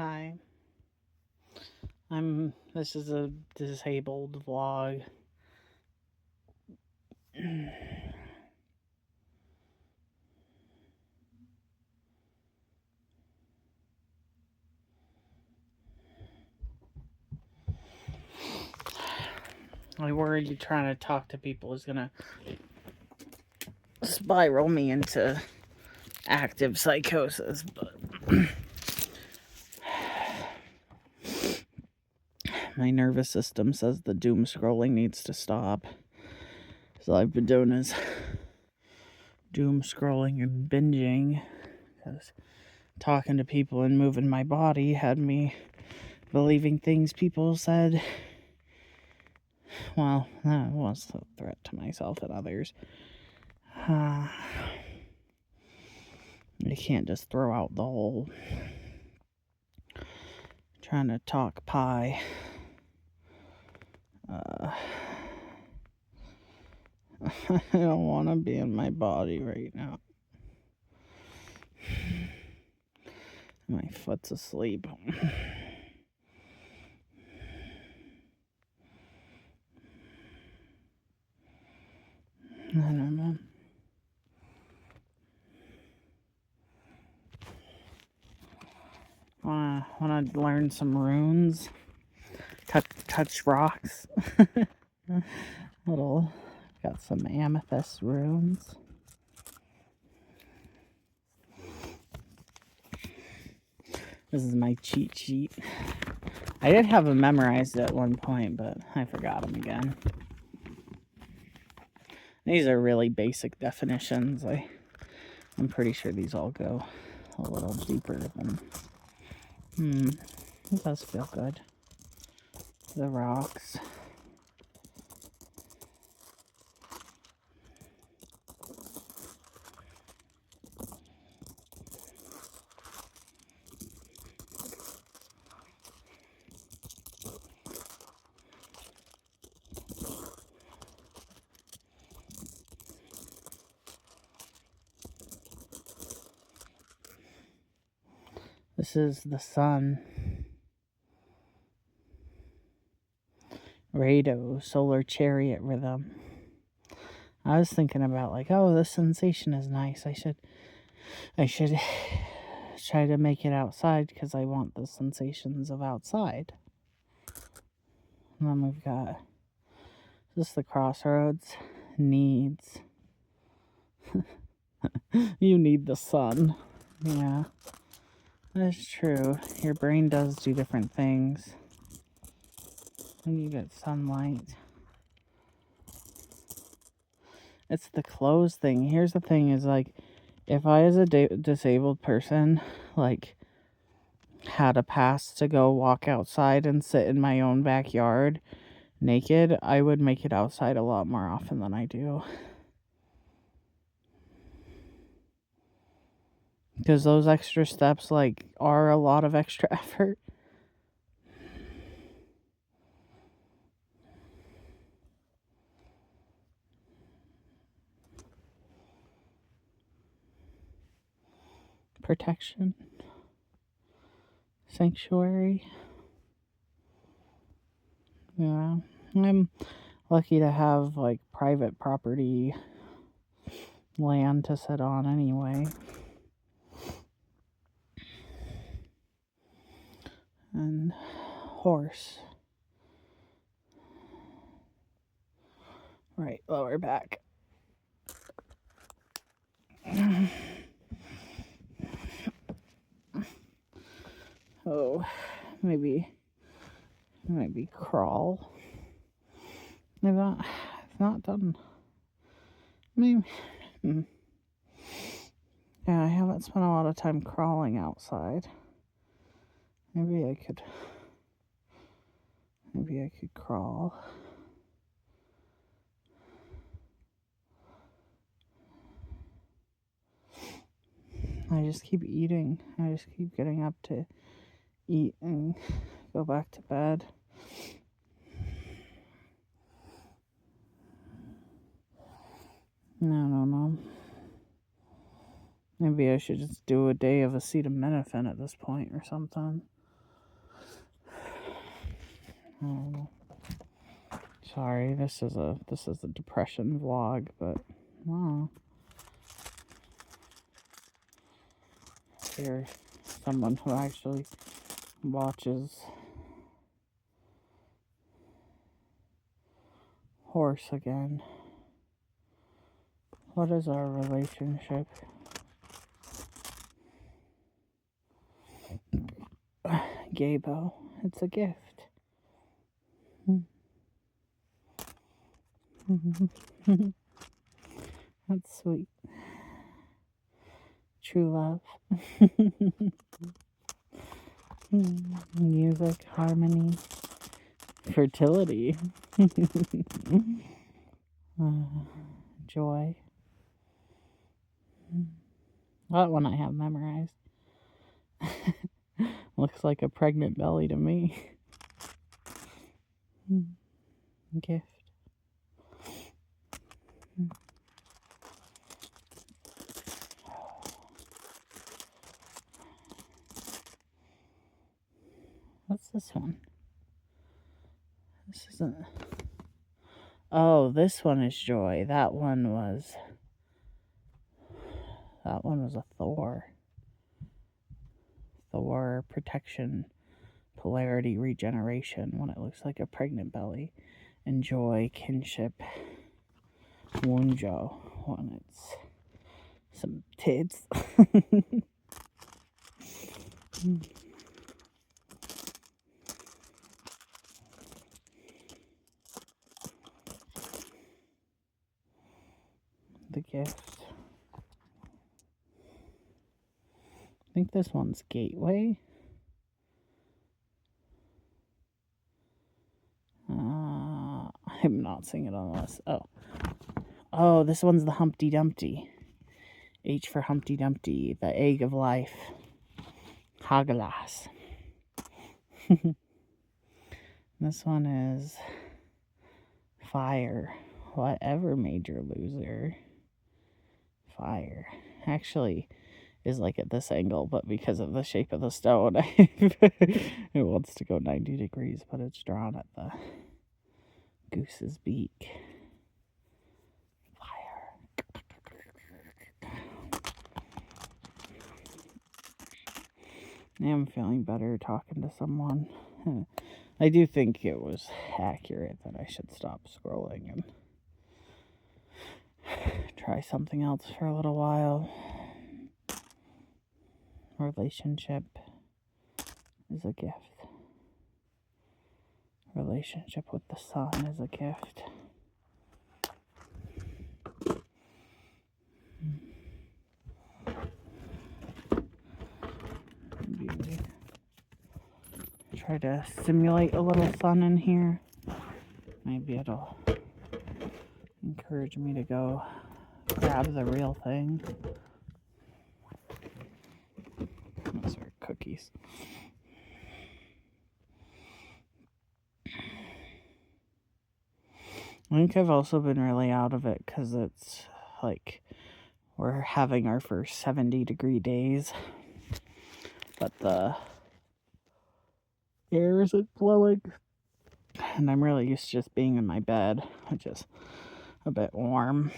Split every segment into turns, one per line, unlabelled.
Hi, this is a disabled vlog. I worry you trying to talk to people is gonna spiral me into active psychosis, but my nervous system says the doom scrolling needs to stop. So I've been doing is doom scrolling and binging because talking to people and moving my body had me believing things people said. Well, that was a threat to myself and others. You can't just throw out the whole trying to talk pie. I don't want to be in my body right now. My foot's asleep. I don't know. Wanna learn some runes? Touch rocks. Got some amethyst runes. This is my cheat sheet. I did have them memorized at one point, but I forgot them again. These are really basic definitions. I'm pretty sure these all go a little deeper than... It does feel good. The rocks. This is the sun. Rado, solar chariot rhythm. I was thinking about oh, this sensation is nice. I should try to make it outside because I want the sensations of outside. And then we've got this the crossroads. Needs. You need the sun. Yeah. That's true. Your brain does do different things when you get sunlight. It's the clothes thing. Here's the thing is if I as a disabled person had a pass to go walk outside and sit in my own backyard naked, I would make it outside a lot more often than I do. Because those extra steps are a lot of extra effort. Protection. Sanctuary. Yeah. I'm lucky to have private property land to sit on anyway. And horse. Right, lower back. Oh, maybe crawl. I've not done. Maybe. Yeah, I haven't spent a lot of time crawling outside. Maybe I could crawl. I just keep eating. I just keep getting up to eat and go back to bed. I don't know. Maybe I should just do a day of acetaminophen at this point or something. I don't know. Sorry, this is a depression vlog, but wow. Here's someone who actually watches horse again. What is our relationship? Gabo, it's a gift. That's sweet. True love. Music, harmony, fertility, joy. That one I have memorized. Looks like a pregnant belly to me. Gift. What's this one? This isn't. Oh, this one is joy. That one was a Thor. Thor, protection, polarity, regeneration, when it looks like a pregnant belly. And joy, kinship, wunjo, when it's some tits. The gift. I think this one's gateway. I'm not seeing it on this. Oh, this one's the Humpty Dumpty. H for Humpty Dumpty, the egg of life. Hagelas. This one is fire. Whatever major loser. Fire. Actually is like at this angle, but because of the shape of the stone, it wants to go 90 degrees, but it's drawn at the goose's beak. Fire. I am feeling better talking to someone. I do think it was accurate that I should stop scrolling and try something else for a little while. Relationship is a gift. Relationship with the sun is a gift. Maybe try to simulate a little sun in here. Maybe it'll encourage me to go grab the real thing. Those are cookies. I think I've also been really out of it because it's like we're having our first 70-degree days, but the air isn't blowing, and I'm really used to just being in my bed, which is a bit warm.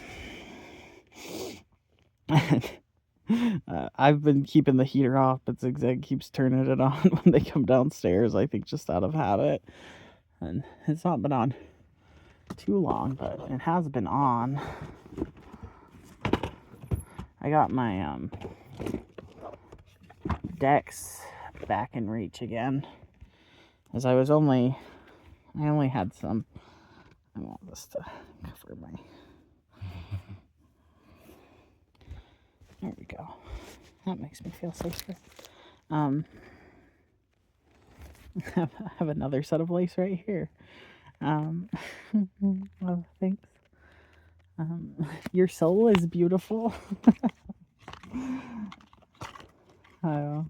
I've been keeping the heater off, but Zigzag keeps turning it on when they come downstairs, I think just out of habit. And it's not been on too long, but it has been on. I got my decks back in reach again, as I only had some. I want this to cover my. There we go. That makes me feel safer. I have another set of lace right here. Oh, thanks. Your soul is beautiful. I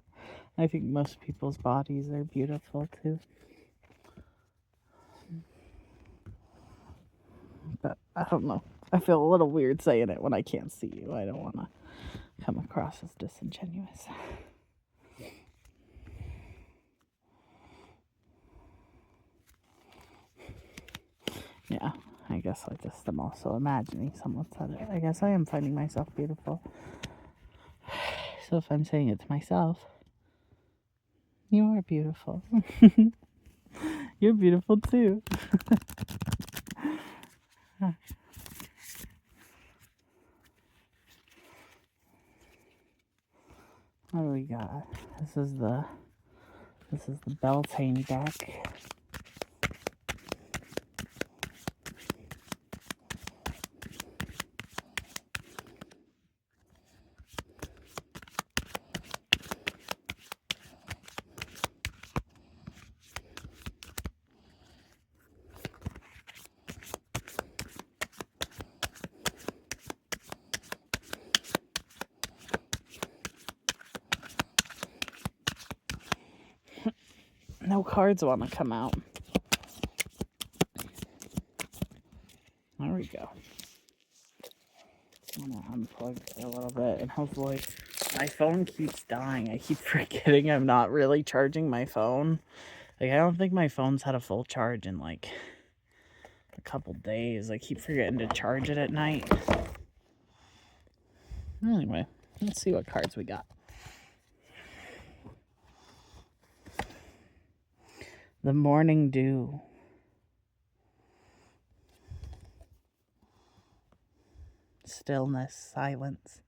think most people's bodies are beautiful too. But I don't know. I feel a little weird saying it when I can't see you. I don't want to come across as disingenuous. Yeah, I guess I just am also imagining someone said it. I guess I am finding myself beautiful. So if I'm saying it to myself, you are beautiful. You're beautiful too. What do we got? This is the Beltane deck. No cards want to come out. There we go. I'm going to unplug for a little bit, and hopefully my phone keeps dying. I keep forgetting I'm not really charging my phone. Like, I don't think my phone's had a full charge in like a couple days. I keep forgetting to charge it at night. Anyway, let's see what cards we got. The Morning Dew. Stillness, silence.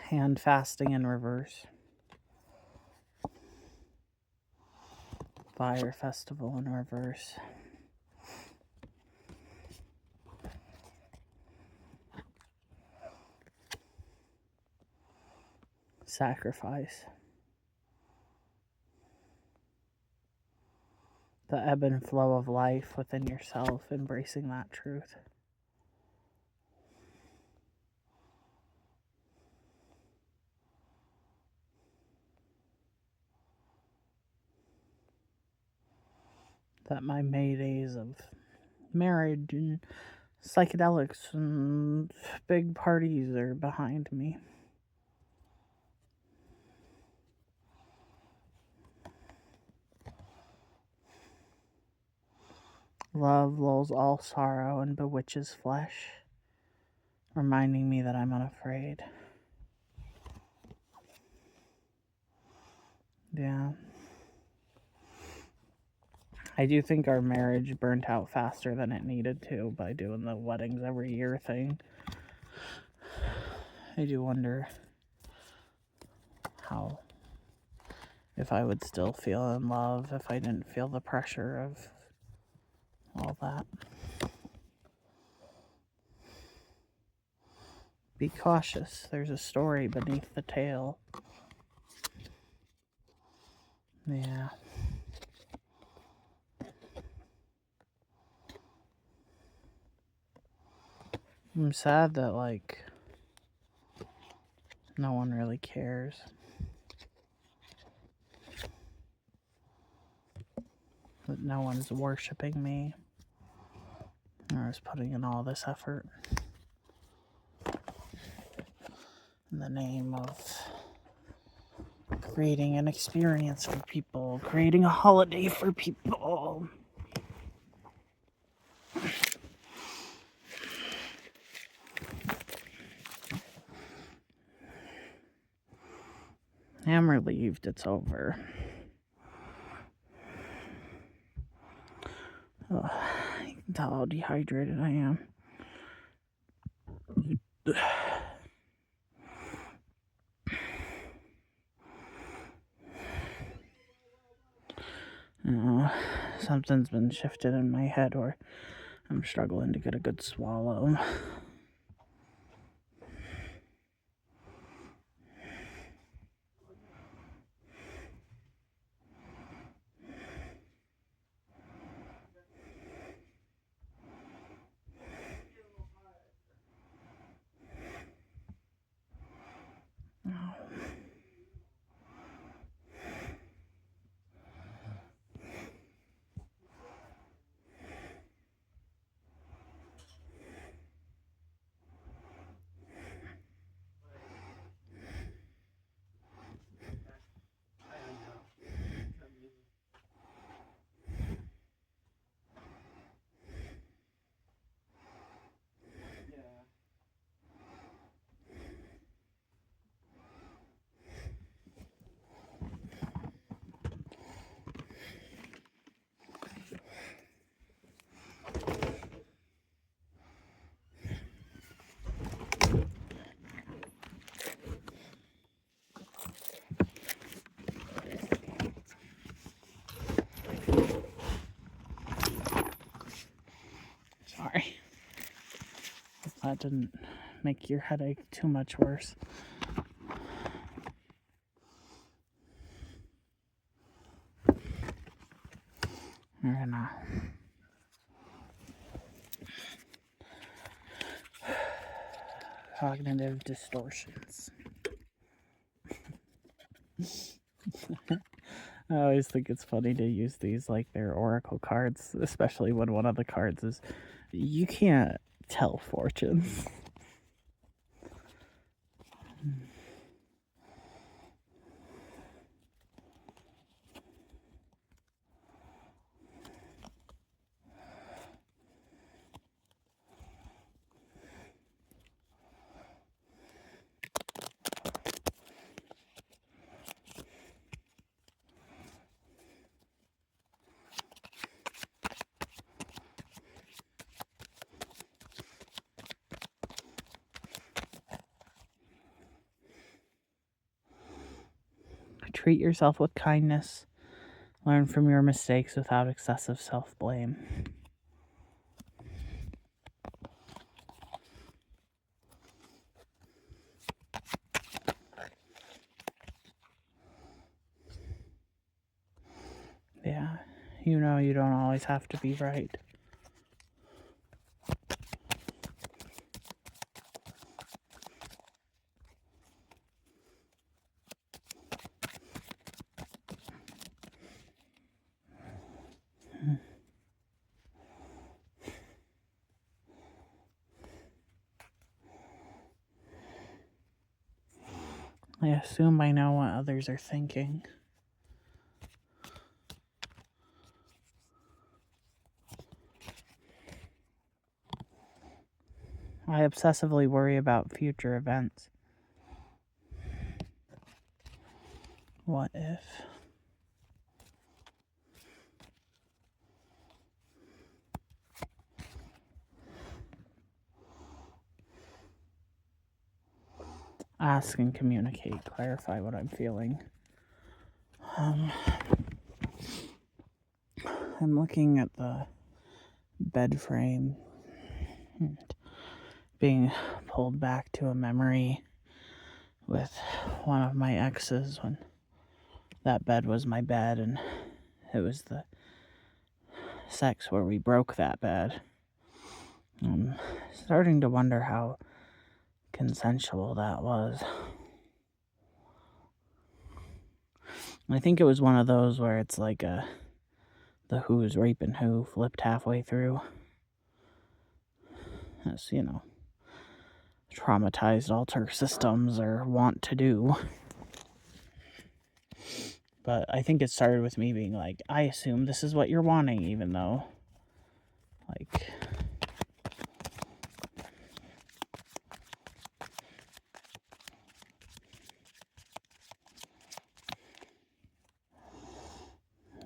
Hand fasting in reverse. Fire festival in reverse. Sacrifice. The ebb and flow of life within yourself, embracing that truth. That my Maydays of marriage and psychedelics and big parties are behind me. Love lulls all sorrow and bewitches flesh, reminding me that I'm unafraid. Yeah. I do think our marriage burnt out faster than it needed to by doing the weddings every year thing. I do wonder if I would still feel in love if I didn't feel the pressure of all that. Be cautious. There's a story beneath the tale. Yeah. I'm sad that, like, no one really cares. That no one's worshiping me. Or is putting in all this effort in the name of creating an experience for people, creating a holiday for people. I'm relieved it's over. Oh, you can tell how dehydrated I am. Something's been shifted in my head, or I'm struggling to get a good swallow. Sorry. If that didn't make your headache too much worse. We're gonna cognitive distortions. I always think it's funny to use these like they're oracle cards, especially when one of the cards is you can't tell fortunes. Treat yourself with kindness. Learn from your mistakes without excessive self-blame. Yeah, you know you don't always have to be right. I assume I know what others are thinking. I obsessively worry about future events. What if? Ask and communicate, clarify what I'm feeling. I'm looking at the bed frame and being pulled back to a memory with one of my exes when that bed was my bed and it was the sex where we broke that bed. I'm starting to wonder how consensual that was. I think it was one of those where it's like the who's raping who flipped halfway through. As, traumatized alter systems or want to do. But I think it started with me being like, I assume this is what you're wanting, even though, like,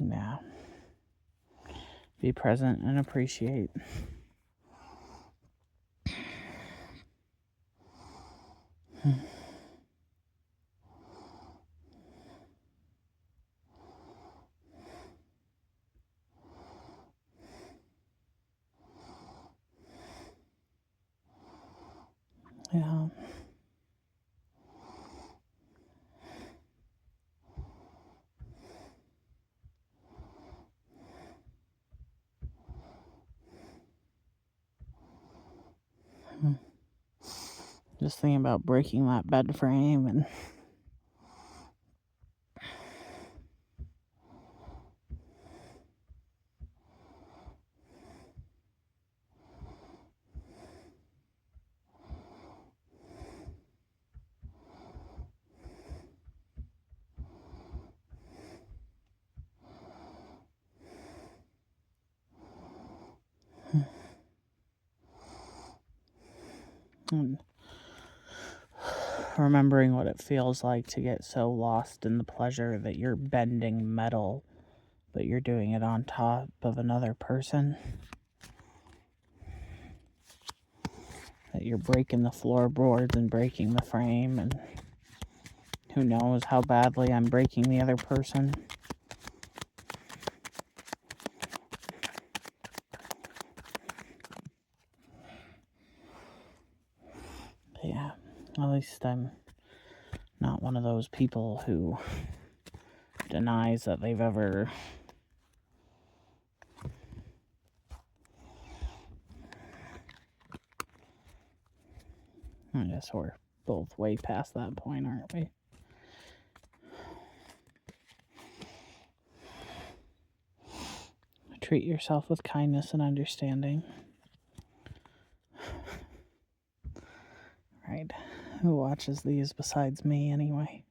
yeah. Be present and appreciate. Yeah. Just thinking about breaking that bed frame and remembering what it feels like to get so lost in the pleasure that you're bending metal, but you're doing it on top of another person. That you're breaking the floorboards and breaking the frame, and who knows how badly I'm breaking the other person. But yeah, at least I'm not one of those people who denies that they've ever I guess we're both way past that point, aren't we? Treat yourself with kindness and understanding. Right. Who watches these besides me anyway?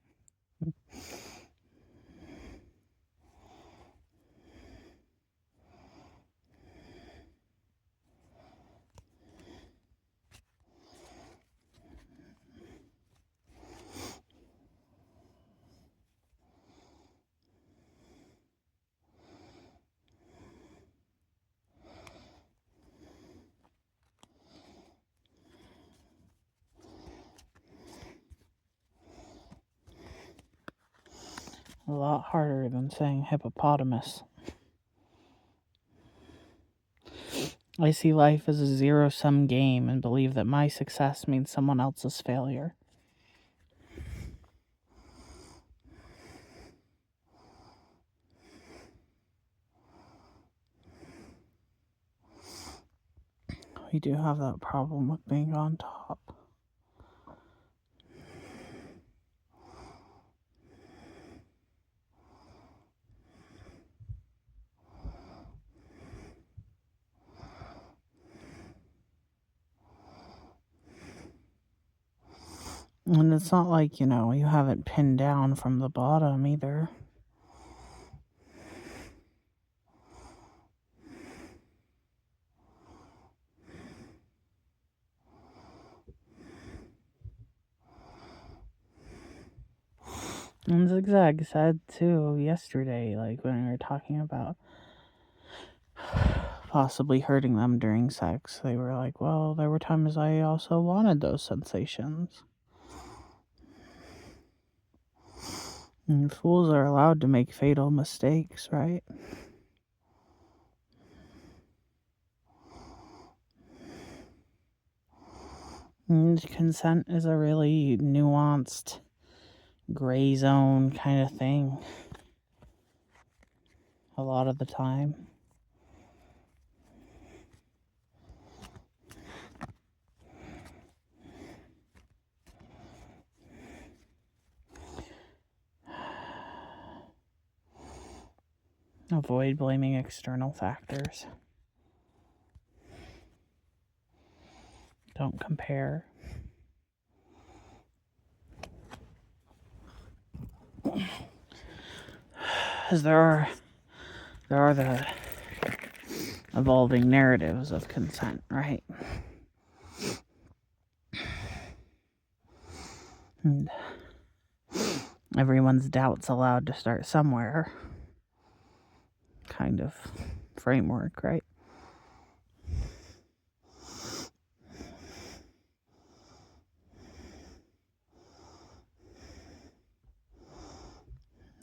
A lot harder than saying hippopotamus. I see life as a zero-sum game and believe that my success means someone else's failure. We do have that problem with being on top. And it's not like, you haven't pinned down from the bottom either. And Zigzag said too yesterday, like when we were talking about possibly hurting them during sex, they were like, well, there were times I also wanted those sensations. And fools are allowed to make fatal mistakes, right? And consent is a really nuanced, gray zone kind of thing. A lot of the time. Avoid blaming external factors. Don't compare. because there are the evolving narratives of consent, right? And everyone's doubts allowed to start somewhere, kind of framework, right?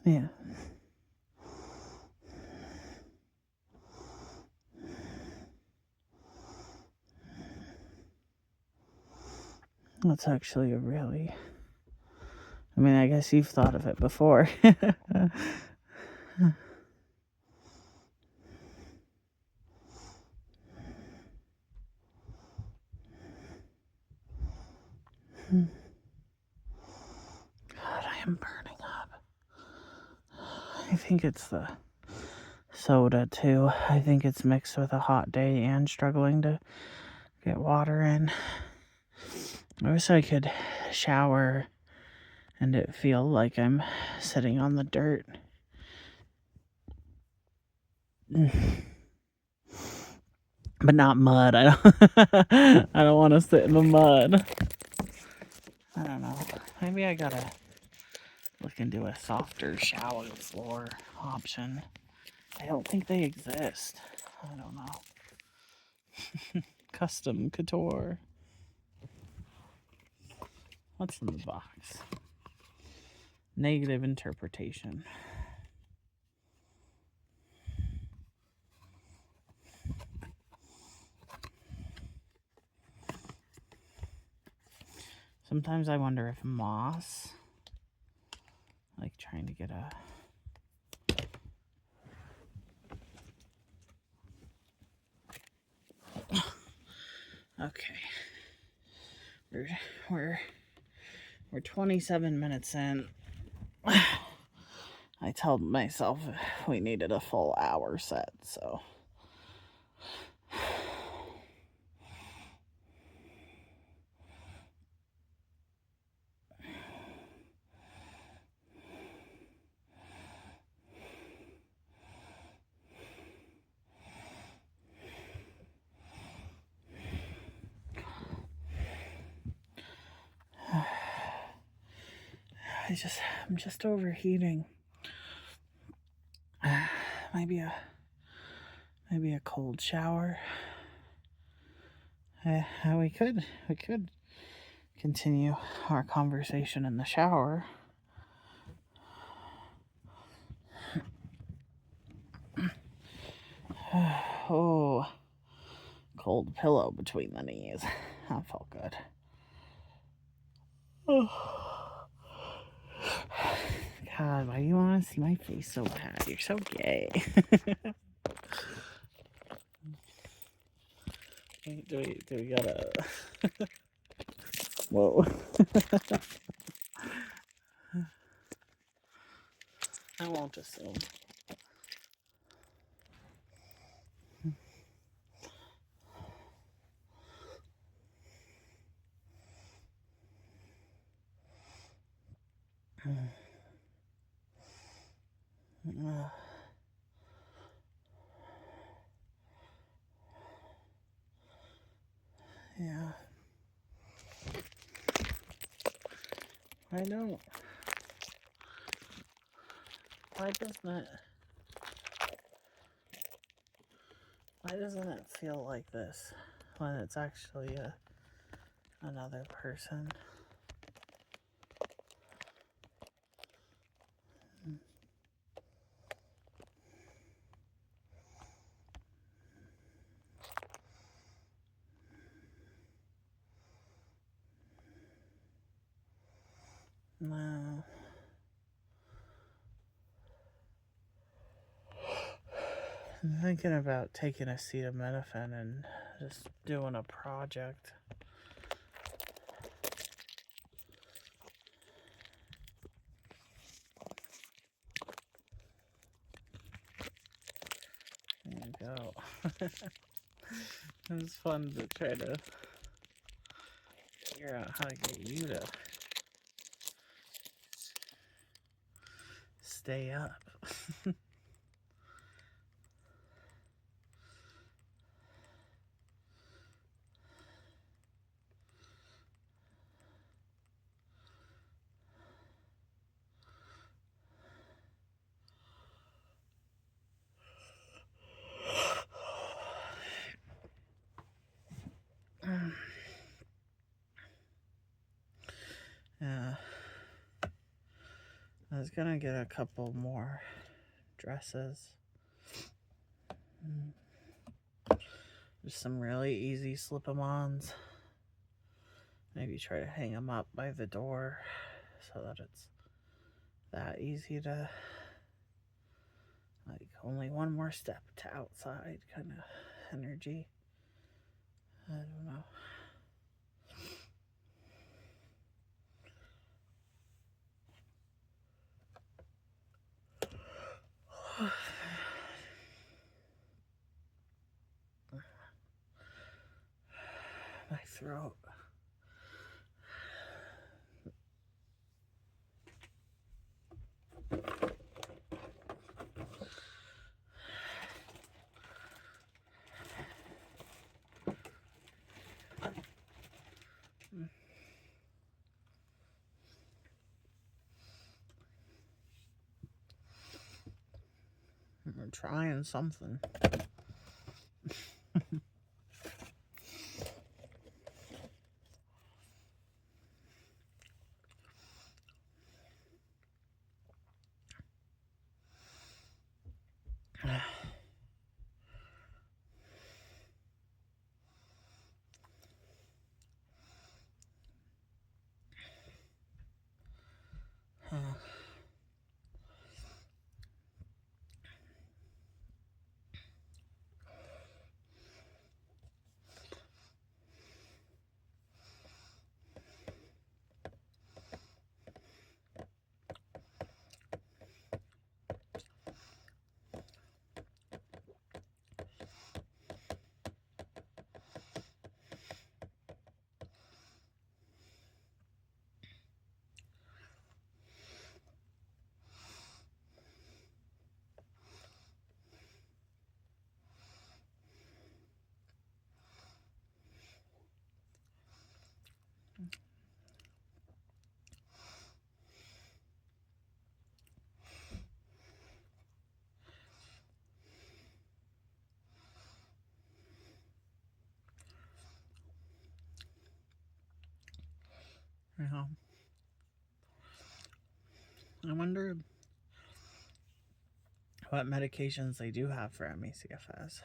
Yeah. That's actually a really... I mean, I guess you've thought of it before. God, I am burning up. I think it's the soda, too. I think it's mixed with a hot day and struggling to get water in. I wish I could shower and it feel like I'm sitting on the dirt. But not mud. I don't want to sit in the mud. I don't know. Maybe I gotta look into a softer shower floor option. I don't think they exist. I don't know. Custom couture. What's in the box? Negative interpretation. Sometimes I wonder if moss, like trying to get a... Okay. We're 27 minutes in. I told myself we needed a full hour set, so... I'm just overheating. Maybe a cold shower. We could continue our conversation in the shower. Oh, cold pillow between the knees. That felt good. Oh. God, why do you want to see my face so bad? You're so gay. Do we gotta... Whoa. I won't assume. Yeah. I know. Why doesn't it feel like this when it's actually another person? No. I'm thinking about taking acetaminophen and just doing a project. There you go. It was fun to try to figure out how to get you to stay up. Yeah. I was gonna get a couple more dresses. Just some really easy slip-em-ons. Maybe try to hang them up by the door so that it's that easy to, like, only one more step to outside kind of energy. I don't know. My throat. I'm trying something. Yeah. I wonder what medications they do have for ME/CFS.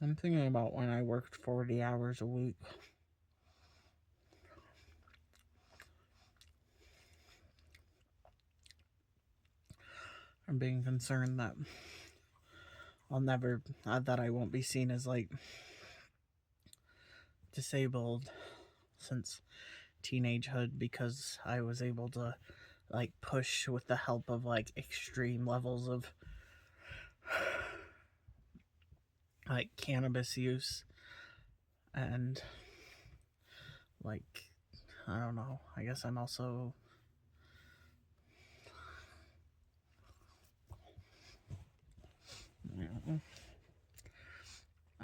I'm thinking about when I worked 40 hours a week. I'm being concerned that that I won't be seen as, like, disabled since teenagehood because I was able to, like, push with the help of, like, extreme levels of, like, cannabis use and, like, I don't know, I guess I'm also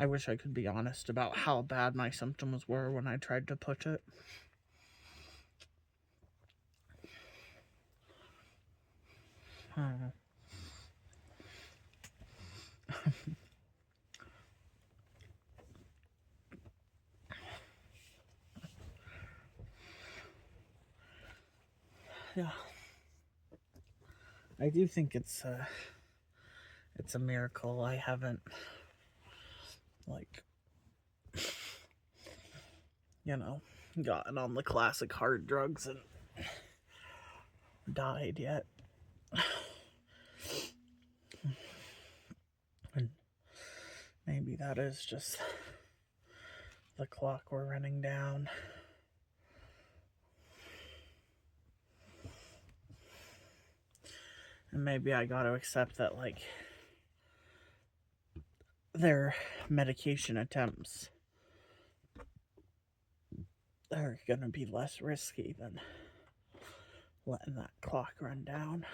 I wish I could be honest about how bad my symptoms were when I tried to push it. Yeah. I do think it's a miracle I haven't, like, gotten on the classic hard drugs and died yet. And maybe that is just the clock we're running down. And maybe I gotta accept that, like, their medication attempts are gonna be less risky than letting that clock run down.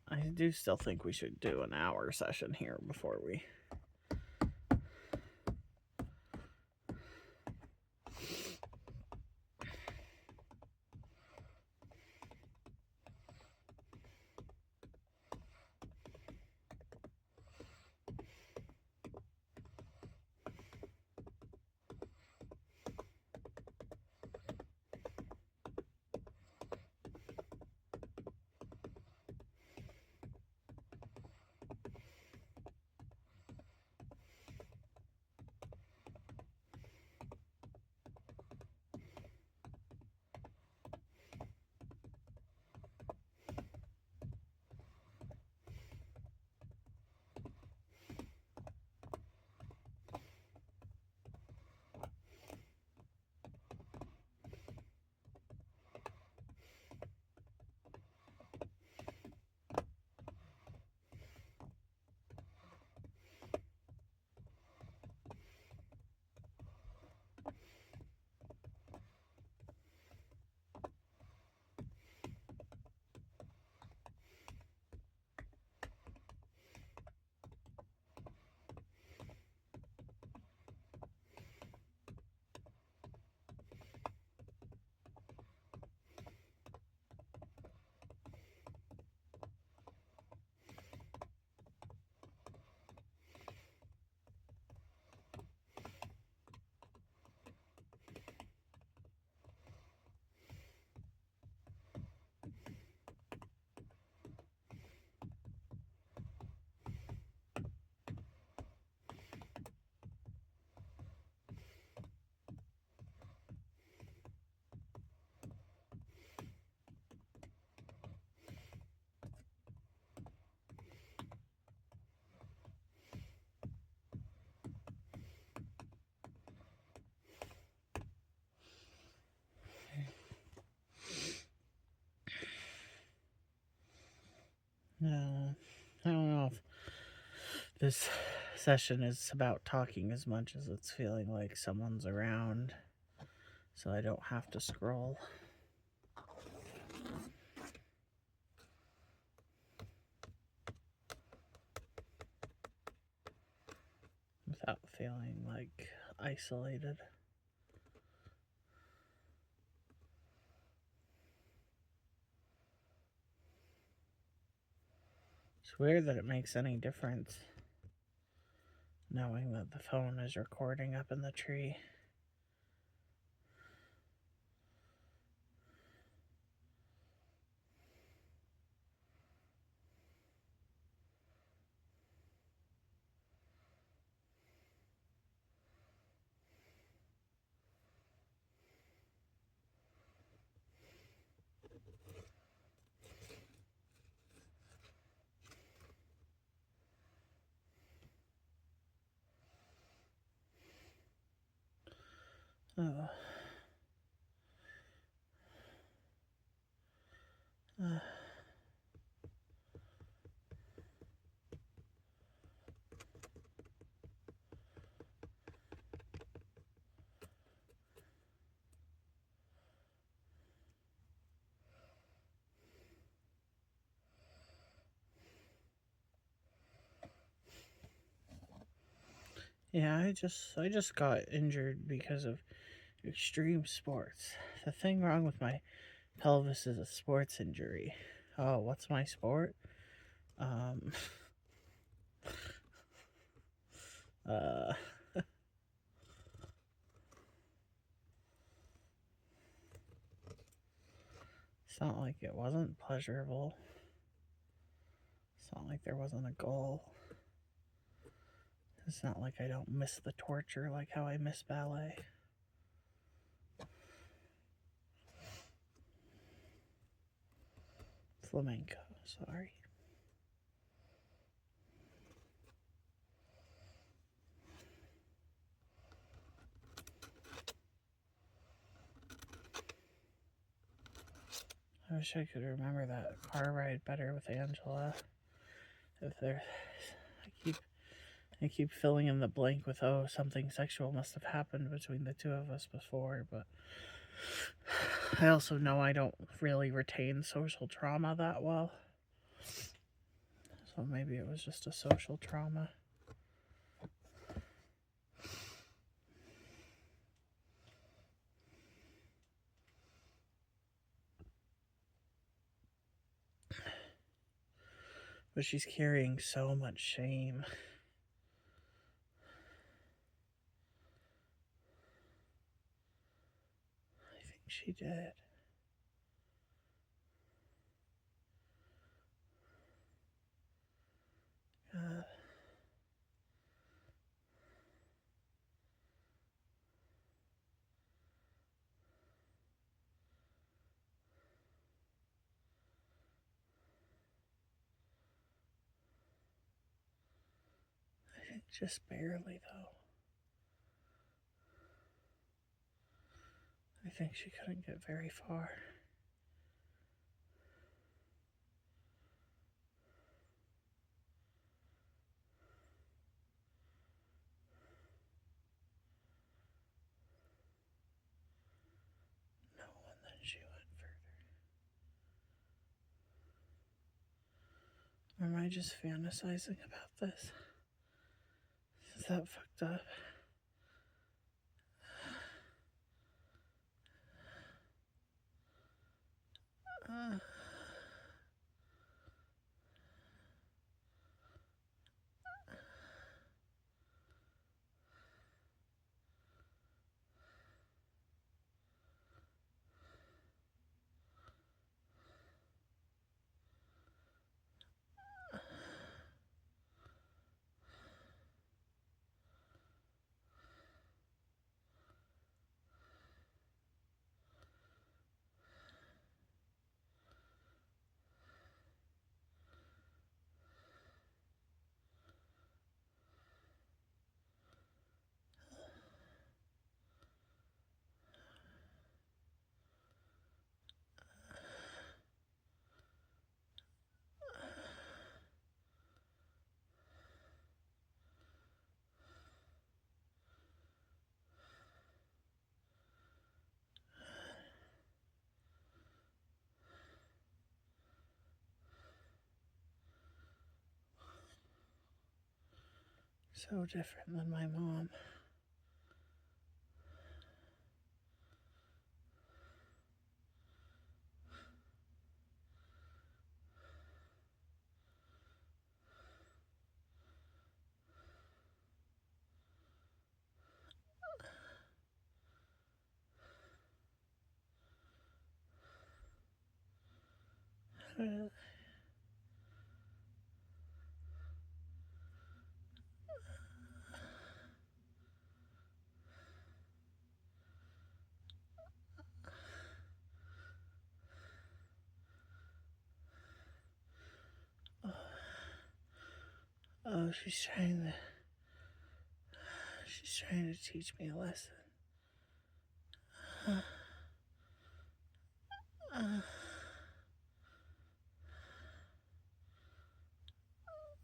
I do still think we should do an hour session here before we... I don't know if this session is about talking as much as it's feeling like someone's around, so I don't have to scroll. Without feeling, like, isolated. It's weird that it makes any difference, knowing that the phone is recording up in the tree. Oh. Yeah, I just got injured because of extreme sports. The thing wrong with my pelvis is a sports injury. Oh, what's my sport? Um, uh, it's not like it wasn't pleasurable. It's not like there wasn't a goal. It's not like I don't miss the torture like how I miss ballet. Flamenco, sorry. I wish I could remember that car ride better with Angela. If there, I keep filling in the blank with, oh, something sexual must have happened between the two of us before, but I also know I don't really retain social trauma that well. So maybe it was just a social trauma. But she's carrying so much shame. I think she did. God. I think just barely, though. I think she couldn't get very far. No, and then she went further. Or am I just fantasizing about this? Is that fucked up? Uh, so different than my mom. Oh, she's trying to teach me a lesson. Uh,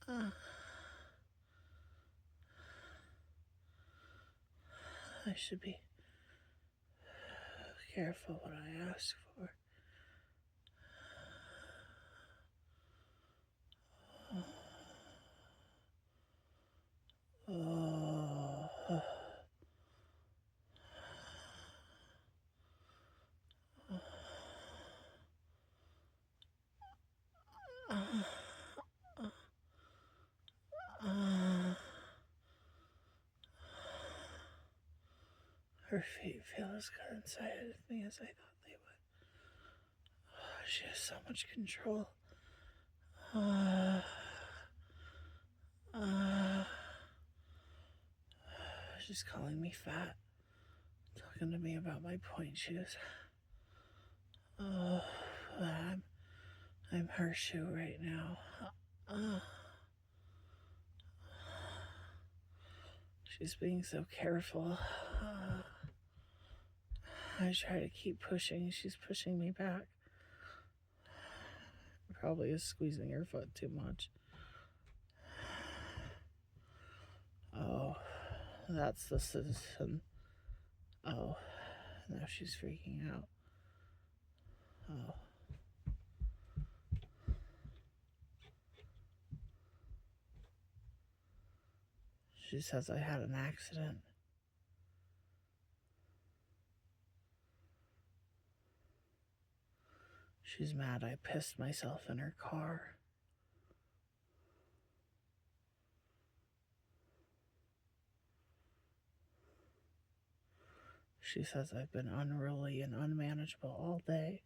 uh, I should be careful what I ask for. Oh. Her feet feel as good inside of me as I thought they would. She has so much control. She's calling me fat, talking to me about my point shoes. I'm her shoe right now. She's being so careful. I try to keep pushing. She's pushing me back. Probably is squeezing her foot too much. Oh, that's the citizen. Oh, now she's freaking out. Oh. She says I had an accident. She's mad I pissed myself in her car. She says I've been unruly and unmanageable all day.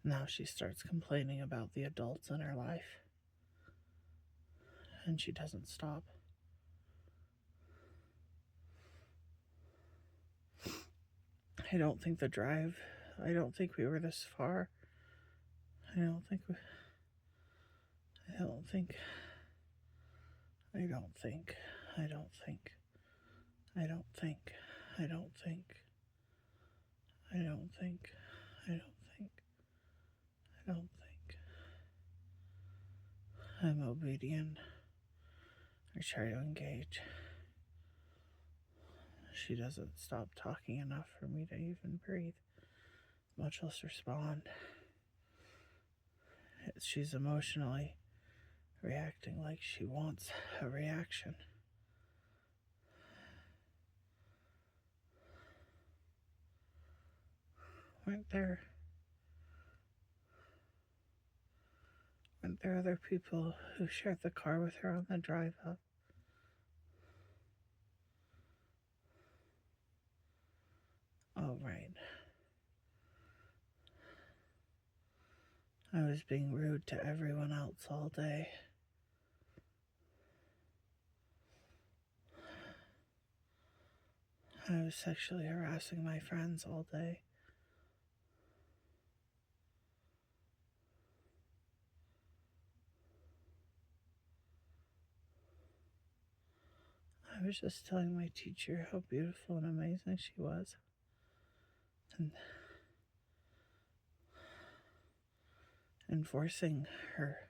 Now she starts complaining about the adults in her life. And she doesn't stop. I don't think we were this far. I don't think. I'm obedient. I try to engage. She doesn't stop talking enough for me to even breathe, much less respond. She's emotionally reacting like she wants a reaction. Weren't there other people who shared the car with her on the drive up? Oh, right. I was being rude to everyone else all day. I was sexually harassing my friends all day. I was just telling my teacher how beautiful and amazing she was. And enforcing her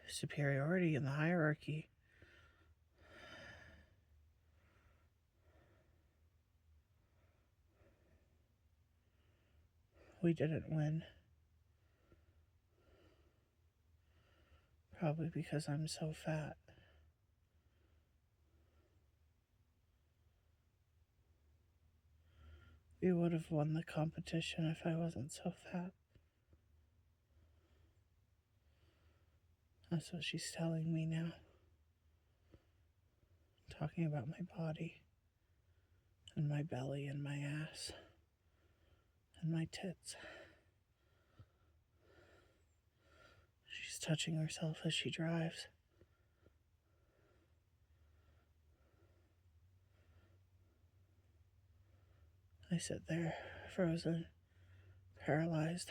superiority in the hierarchy. We didn't win. Probably because I'm so fat. We would have won the competition if I wasn't so fat. That's what she's telling me now. Talking about my body, and my belly, and my ass, and my tits. She's touching herself as she drives. I sit there, frozen, paralyzed,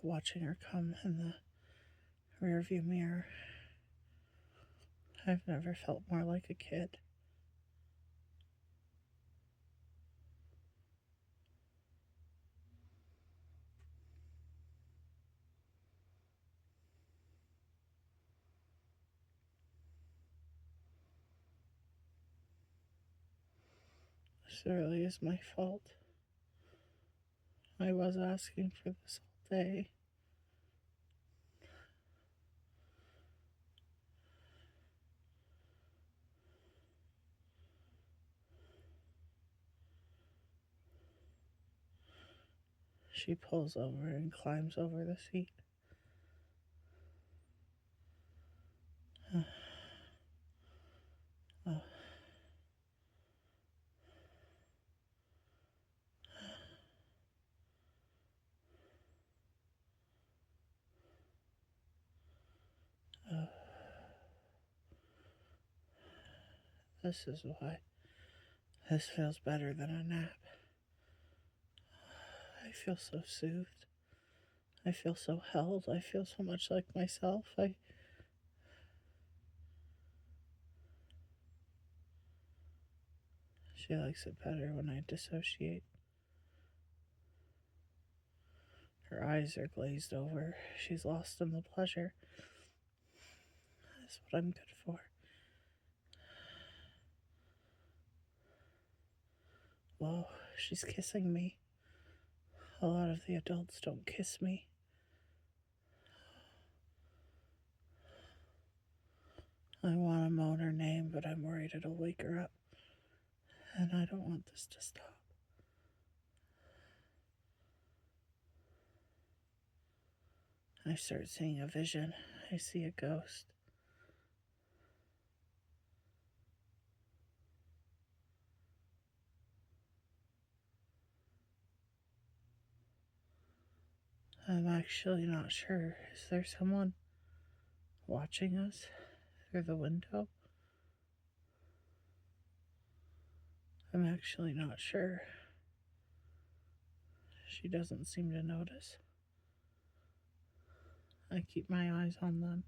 watching her come in the rearview mirror. I've never felt more like a kid. This really is my fault. I was asking for this all day. She pulls over and climbs over the seat. This is why this feels better than a nap. I feel so soothed. I feel so held. I feel so much like myself. She likes it better when I dissociate. Her eyes are glazed over. She's lost in the pleasure. That's what I'm good for. Whoa, she's kissing me. A lot of the adults don't kiss me. I want to moan her name, but I'm worried it'll wake her up. And I don't want this to stop. I start seeing a vision. I see a ghost. I'm actually not sure. Is there someone watching us through the window? I'm actually not sure. She doesn't seem to notice. I keep my eyes on them.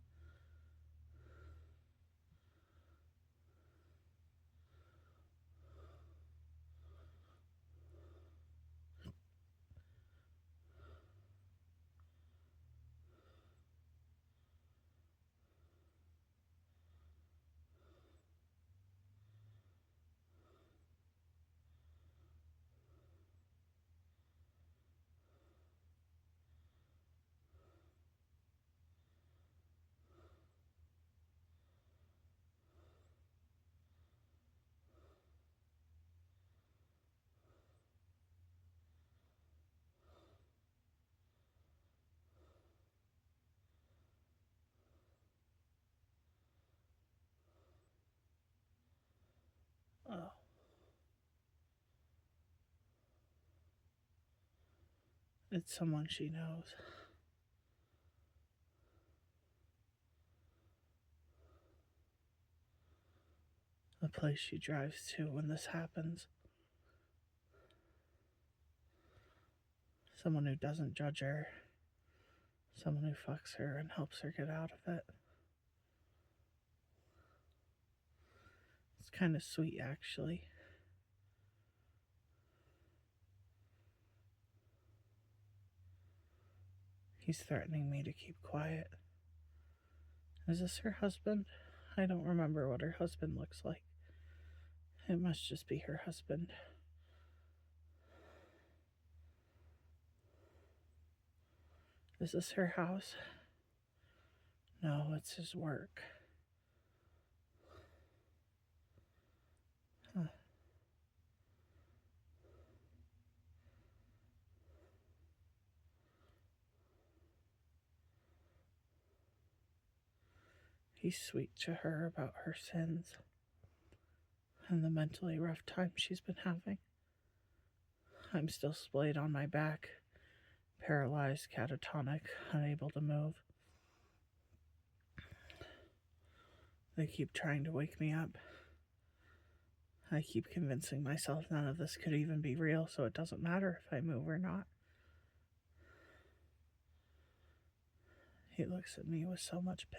Oh. It's someone she knows. The place she drives to when this happens. Someone who doesn't judge her. Someone who fucks her and helps her get out of it. It's kind of sweet, actually. He's threatening me to keep quiet. Is this her husband? I don't remember what her husband looks like. It must just be her husband. Is this her house? No, it's his work. Huh. He's sweet to her about her sins and the mentally rough time she's been having. I'm still splayed on my back, paralyzed, catatonic, unable to move. They keep trying to wake me up. I keep convincing myself none of this could even be real, so it doesn't matter if I move or not. He looks at me with so much pity.